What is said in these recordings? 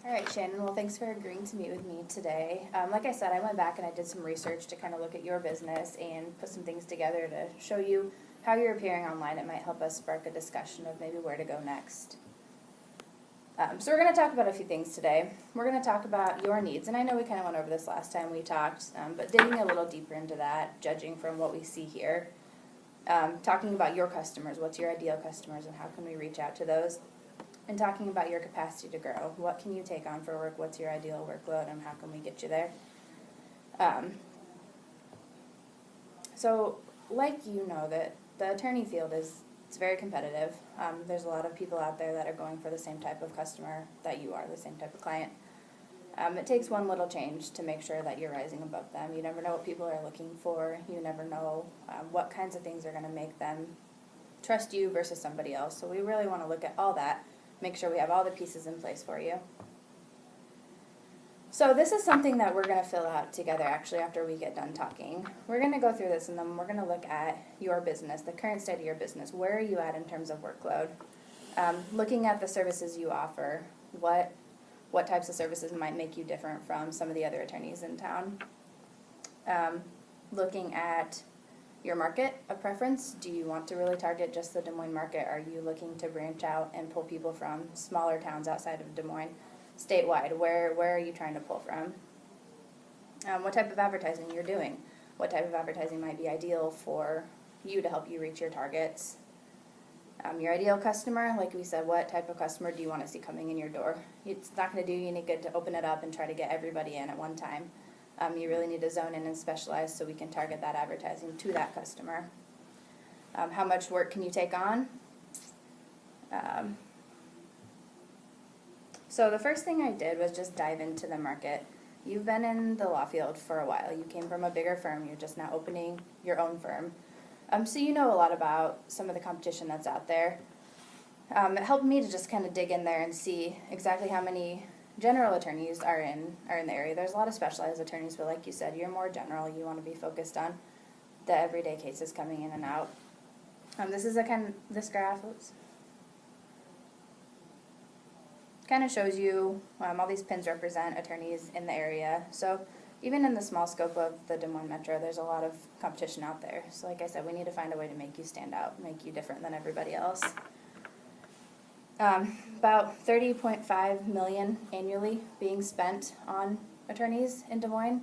All right, Shannon, well, thanks for agreeing to meet with me today. Like I said, I went back and I did some research to kind of look at your business and put some things together to show you how you're appearing online. It might help us spark a discussion of maybe where to go next. So we're going to talk about a few things today. We're going to talk about your needs, and I know we kind of went over this last time we talked, but digging a little deeper into that, judging from what we see here, talking about your customers, what's your ideal customers, and how can we reach out to those, and talking about your capacity to grow. What can you take on for work? What's your ideal workload, and how can we get you there? So, like you know, that the attorney field it's very competitive. There's a lot of people out there that are going for the same type of customer that you are, the same type of client. It takes one little change to make sure that you're rising above them. You never know what people are looking for. You never know what kinds of things are going to make them trust you versus somebody else. So we really want to look at all that, make sure we have all the pieces in place for you. So this is something that we're going to fill out together actually after we get done talking. We're going to go through this and then we're going to look at your business, the current state of your business. Where are you at in terms of workload? Looking at the services you offer, what types of services might make you different from some of the other attorneys in town. Looking at your market of preference. Do you want to really target just the Des Moines market? Are you looking to branch out and pull people from smaller towns outside of Des Moines, statewide? Where are you trying to pull from? What type of advertising you're doing? What type of advertising might be ideal for you to help you reach your targets? Your ideal customer, like we said, what type of customer do you want to see coming in your door? It's not going to do you any good to open it up and try to get everybody in at one time. You really need to zone in and specialize so we can target that advertising to that customer. How much work can you take on? So the first thing I did was just dive into the market. You've been in the law field for a while. You came from a bigger firm. You're just now opening your own firm. So you know a lot about some of the competition that's out there. It helped me to just kind of dig in there and see exactly how many general attorneys are in the area. There's a lot of specialized attorneys, but like you said, you're more general. You want to be focused on the everyday cases coming in and out. This is this graph kind of shows you all these pins represent attorneys in the area. So even in the small scope of the Des Moines Metro, there's a lot of competition out there. So like I said, we need to find a way to make you stand out, make you different than everybody else. About $30.5 million annually being spent on attorneys in Des Moines.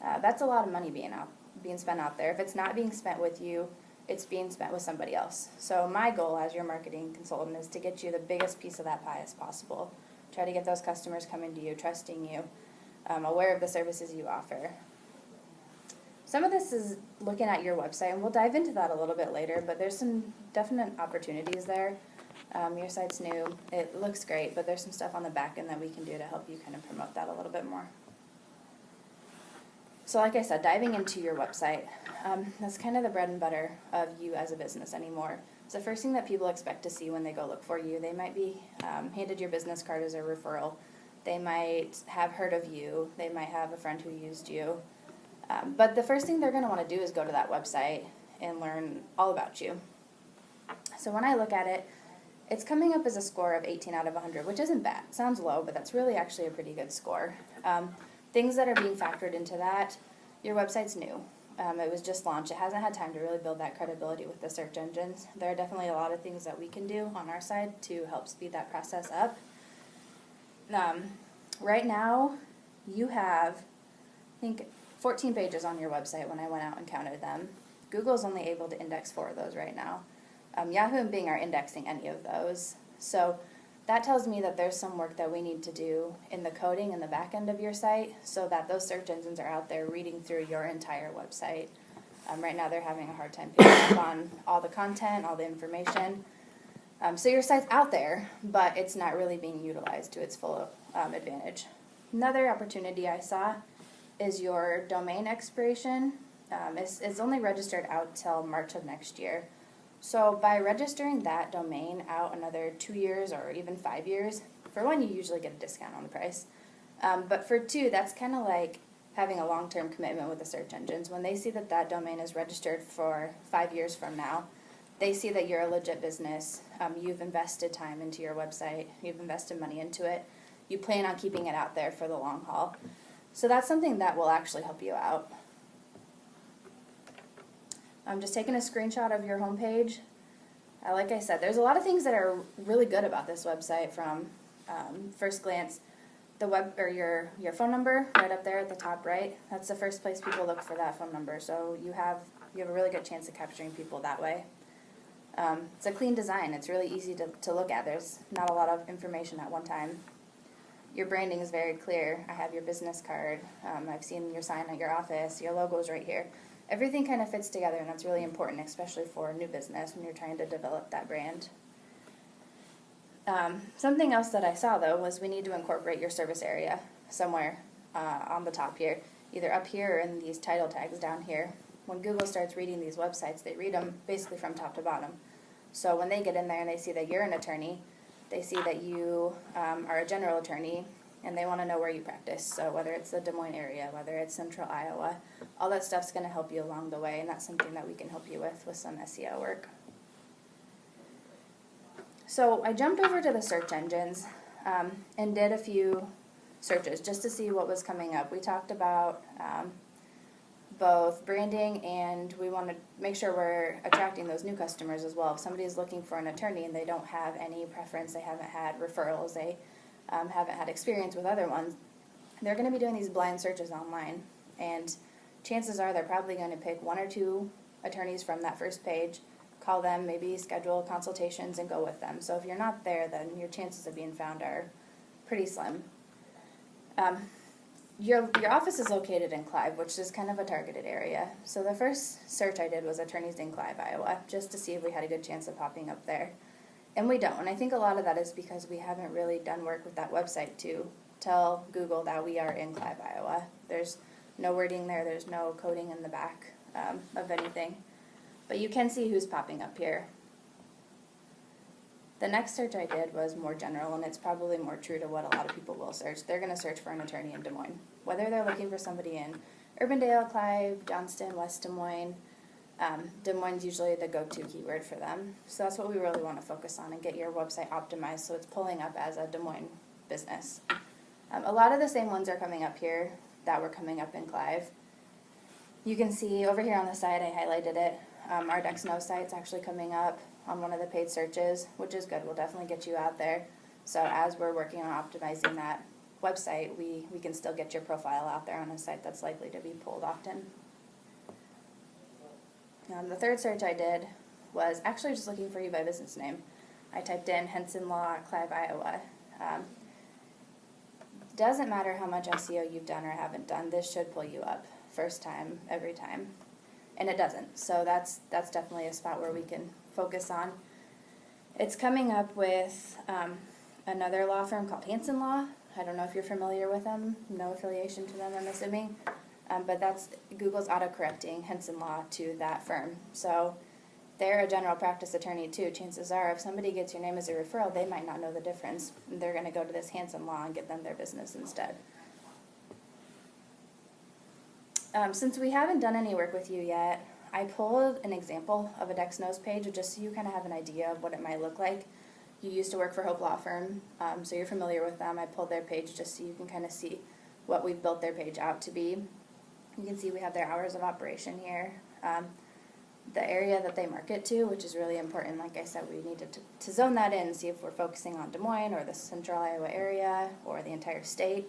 That's a lot of money being spent out there. If it's not being spent with you, it's being spent with somebody else. So my goal as your marketing consultant is to get you the biggest piece of that pie as possible. Try to get those customers coming to you, trusting you, aware of the services you offer. Some of this is looking at your website, and we'll dive into that a little bit later, but there's some definite opportunities there. Your site's new. It looks great, but there's some stuff on the back end that we can do to help you kind of promote that a little bit more. So like I said, diving into your website, that's kind of the bread and butter of you as a business anymore. It's the first thing that people expect to see when they go look for you. They might be handed your business card as a referral. They might have heard of you. They might have a friend who used you. But the first thing they're going to want to do is go to that website and learn all about you. So when I look at it, it's coming up as a score of 18 out of 100, which isn't bad. It sounds low, but that's really actually a pretty good score. Things that are being factored into that, your website's new. It was just launched. It hasn't had time to really build that credibility with the search engines. There are definitely a lot of things that we can do on our side to help speed that process up. Right now, you have, I think, 14 pages on your website when I went out and counted them. Google's only able to index 4 of those right now. Yahoo and Bing are indexing any of those. So that tells me that there's some work that we need to do in the coding and the back end of your site so that those search engines are out there reading through your entire website. Right now they're having a hard time picking up on all the content, all the information. So your site's out there, but it's not really being utilized to its full advantage. Another opportunity I saw is your domain expiration. It's only registered out till March of next year. So by registering that domain out another 2 years or even 5 years, for one, you usually get a discount on the price. But for two, that's kind of like having a long-term commitment with the search engines. When they see that that domain is registered for 5 years from now, they see that you're a legit business. You've invested time into your website. You've invested money into it. you plan on keeping it out there for the long haul. So that's something that will actually help you out. I'm just taking a screenshot of your homepage. Like I said, there's a lot of things that are really good about this website from first glance. The web or your phone number right up there at the top right, that's the first place people look for, that phone number. So you have a really good chance of capturing people that way. It's a clean design. It's really easy to look at. There's not a lot of information at one time. Your branding is very clear. I have your business card. I've seen your sign at your office. Your logo's right here. Everything kind of fits together, and that's really important, especially for a new business when you're trying to develop that brand. Something else that I saw, though, was we need to incorporate your service area somewhere on the top here, either up here or in these title tags down here. When Google starts reading these websites, they read them basically from top to bottom. So when they get in there and they see that you're an attorney, they see that you are a general attorney, and they want to know where you practice. So whether it's the Des Moines area, whether it's central Iowa, all that stuff's going to help you along the way, and that's something that we can help you with some SEO work. So I jumped over to the search engines and did a few searches just to see what was coming up. We talked about both branding, and we want to make sure we're attracting those new customers as well. If somebody is looking for an attorney and they don't have any preference, they haven't had referrals, they haven't had experience with other ones, they're going to be doing these blind searches online, and chances are they're probably going to pick one or two attorneys from that first page, call them, maybe schedule consultations, and go with them. So if you're not there, then your chances of being found are pretty slim. Your office is located in Clive, which is kind of a targeted area. So the first search I did was attorneys in Clive, Iowa, just to see if we had a good chance of popping up there. And we don't. And I think a lot of that is because we haven't really done work with that website to tell Google that we are in Clive, Iowa. There's no wording there. There's no coding in the back of anything. But you can see who's popping up here. The next search I did was more general, and it's probably more true to what a lot of people will search. They're going to search for an attorney in Des Moines. Whether they're looking for somebody in Urbandale, Clive, Johnston, West Des Moines, Des Moines is usually the go-to keyword for them. So that's what we really want to focus on and get your website optimized so it's pulling up as a Des Moines business. A lot of the same ones are coming up here that were coming up in Clive. You can see over here on the side, I highlighted it. Our Dexno site's actually coming up on one of the paid searches, which is good. We'll definitely get you out there. So as we're working on optimizing that website, we can still get your profile out there on a site that's likely to be pulled often. The third search I did was actually just looking for you by business name. I typed in Henson Law, Clive, Iowa. Doesn't matter how much SEO you've done or haven't done, this should pull you up first time, every time. And it doesn't. So that's definitely a spot where we can focus on. It's coming up with another law firm called Hanson Law. I don't know if you're familiar with them. No affiliation to them, I'm assuming. But that's Google's auto-correcting Henson Law to that firm. So they're a general practice attorney too. Chances are if somebody gets your name as a referral, they might not know the difference. They're going to go to this Hanson Law and get them their business instead. Since we haven't done any work with you yet, I pulled an example of a Dexno's page just so you kind of have an idea of what it might look like. You used to work for Hope Law Firm, so you're familiar with them. I pulled their page just so you can kind of see what we've built their page out to be. You can see we have their hours of operation here. The area that they market to, which is really important. Like I said, we needed to zone that in and see if we're focusing on Des Moines or the central Iowa area or the entire state.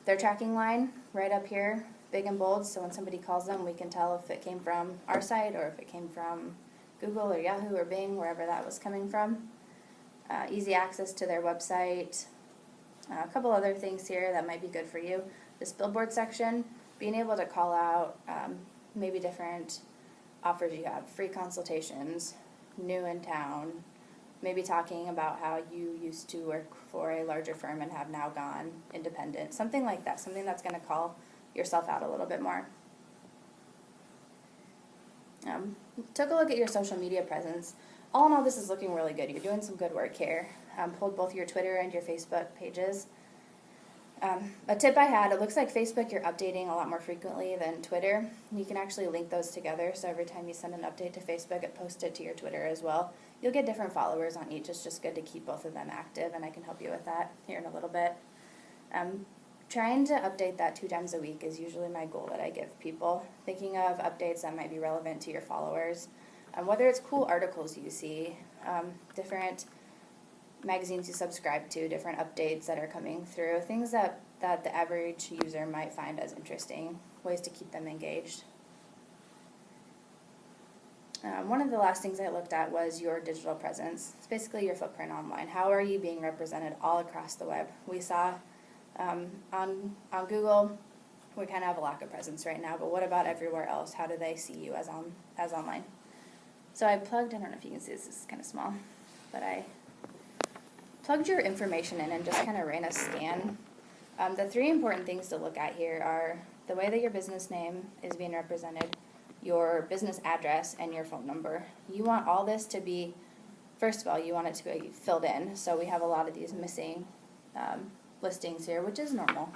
Their tracking line right up here, big and bold, so when somebody calls them, we can tell if it came from our site or if it came from Google or Yahoo or Bing, wherever that was coming from. Easy access to their website. A couple other things here that might be good for you. This billboard section, being able to call out maybe different offers you have, free consultations, new in town, maybe talking about how you used to work for a larger firm and have now gone independent, something like that, something that's going to call yourself out a little bit more. Took a look at your social media presence. All in all, this is looking really good. You're doing some good work here. Pulled both your Twitter and your Facebook pages. A tip I had, it looks like Facebook you're updating a lot more frequently than Twitter. You can actually link those together, so every time you send an update to Facebook, it posts it to your Twitter as well. You'll get different followers on each. It's just good to keep both of them active, and I can help you with that here in a little bit. Trying to update that 2 times a week is usually my goal that I give people. Thinking of updates that might be relevant to your followers. Whether it's cool articles you see, different magazines you subscribe to, different updates that are coming through, things that the average user might find as interesting, ways to keep them engaged. One of the last things I looked at was your digital presence. It's basically your footprint online. How are you being represented all across the web? We saw on Google, we kind of have a lack of presence right now, but what about everywhere else? How do they see you as online? So I plugged, I don't know if you can see this is kind of small, but I plugged your information in and just kind of ran a scan. The 3 important things to look at here are the way that your business name is being represented, your business address, and your phone number. You want all this to be, first of all, you want it to be filled in. So we have a lot of these missing listings here, which is normal.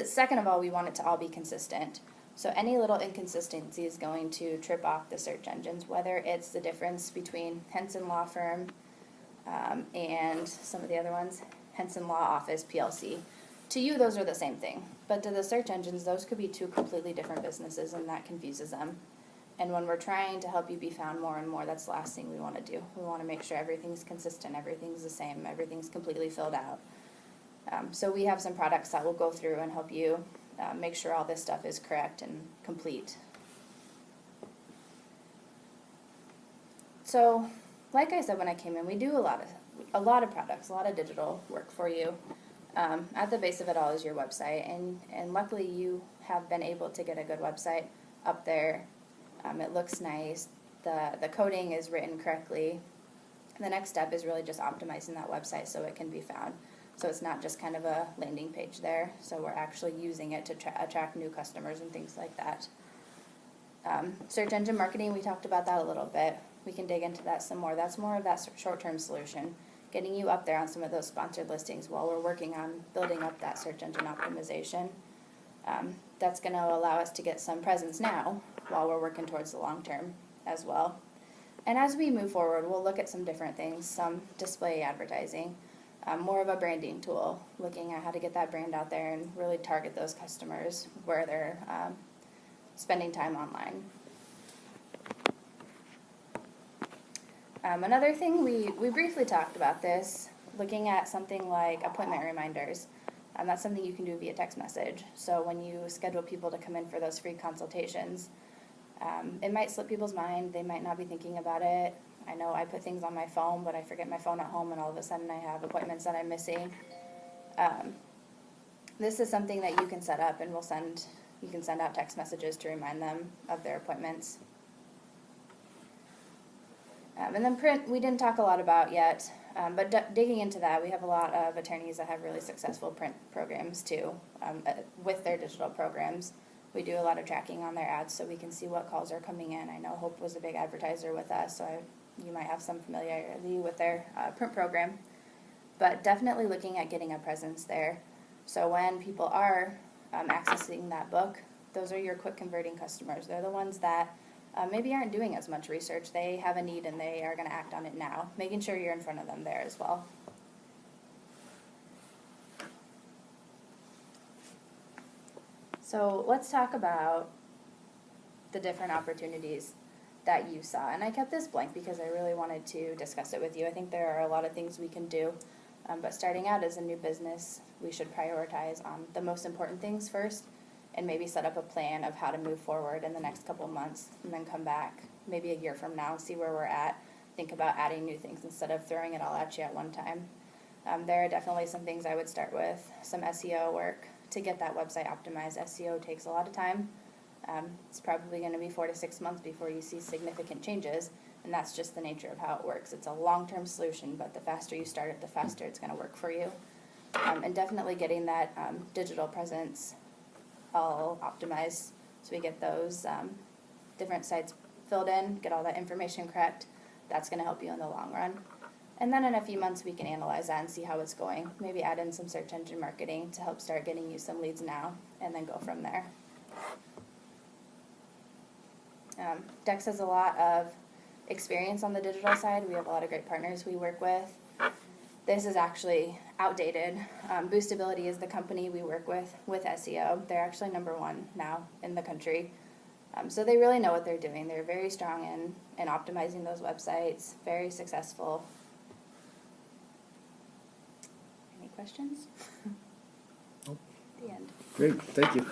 Second of all, we want it to all be consistent. So any little inconsistency is going to trip off the search engines, whether it's the difference between Henson Law Firm and some of the other ones, Henson Law Office, PLC. To you, those are the same thing. But to the search engines, those could be 2 completely different businesses, and that confuses them. And when we're trying to help you be found more and more, that's the last thing we want to do. We want to make sure everything's consistent, everything's the same, everything's completely filled out. So we have some products that will go through and help you make sure all this stuff is correct and complete. So, like I said when I came in, we do a lot of products, a lot of digital work for you. At the base of it all is your website, and luckily you have been able to get a good website up there. It looks nice. The coding is written correctly. And the next step is really just optimizing that website so it can be found. So it's not just kind of a landing page there. So we're actually using it to attract new customers and things like that. Search engine marketing, we talked about that a little bit. We can dig into that some more. That's more of that short-term solution, getting you up there on some of those sponsored listings while we're working on building up that search engine optimization. That's going to allow us to get some presence now while we're working towards the long term as well. And as we move forward, we'll look at some different things, some display advertising, more of a branding tool, looking at how to get that brand out there and really target those customers where they're spending time online. Another thing, we briefly talked about this, looking at something like appointment reminders. That's something you can do via text message. So when you schedule people to come in for those free consultations, it might slip people's mind. They might not be thinking about it. I know I put things on my phone, but I forget my phone at home, and all of a sudden I have appointments that I'm missing. This is something that you can set up, and you can send out text messages to remind them of their appointments. And then print, we didn't talk a lot about yet, but digging into that, we have a lot of attorneys that have really successful print programs too, with their digital programs. We do a lot of tracking on their ads so we can see what calls are coming in. I know Hope was a big advertiser with us, so you might have some familiarity with their print program. But definitely looking at getting a presence there. So when people are accessing that book, those are your quick converting customers. They're the ones that maybe aren't doing as much research. They have a need and they are going to act on it now, making sure you're in front of them there as well. So let's talk about the different opportunities that you saw. And I kept this blank because I really wanted to discuss it with you. I think there are a lot of things we can do, but starting out as a new business, we should prioritize on the most important things first, and maybe set up a plan of how to move forward in the next couple of months, and then come back maybe a year from now, see where we're at, think about adding new things instead of throwing it all at you at one time. There are definitely some things I would start with, some SEO work to get that website optimized. SEO takes a lot of time. It's probably going to be 4 to 6 months before you see significant changes, and that's just the nature of how it works. It's a long-term solution, but the faster you start it, the faster it's going to work for you. And definitely getting that digital presence all optimized so we get those different sites filled in, get all that information correct. That's going to help you in the long run. And then in a few months we can analyze that and see how it's going. Maybe add in some search engine marketing to help start getting you some leads now, and then go from there. Dex has a lot of experience on the digital side. We have a lot of great partners we work with. This is actually outdated. Boostability is the company we work with SEO. They're actually #1 now in the country. So they really know what they're doing. They're very strong in optimizing those websites, very successful. Any questions? Nope. The end. Great, thank you.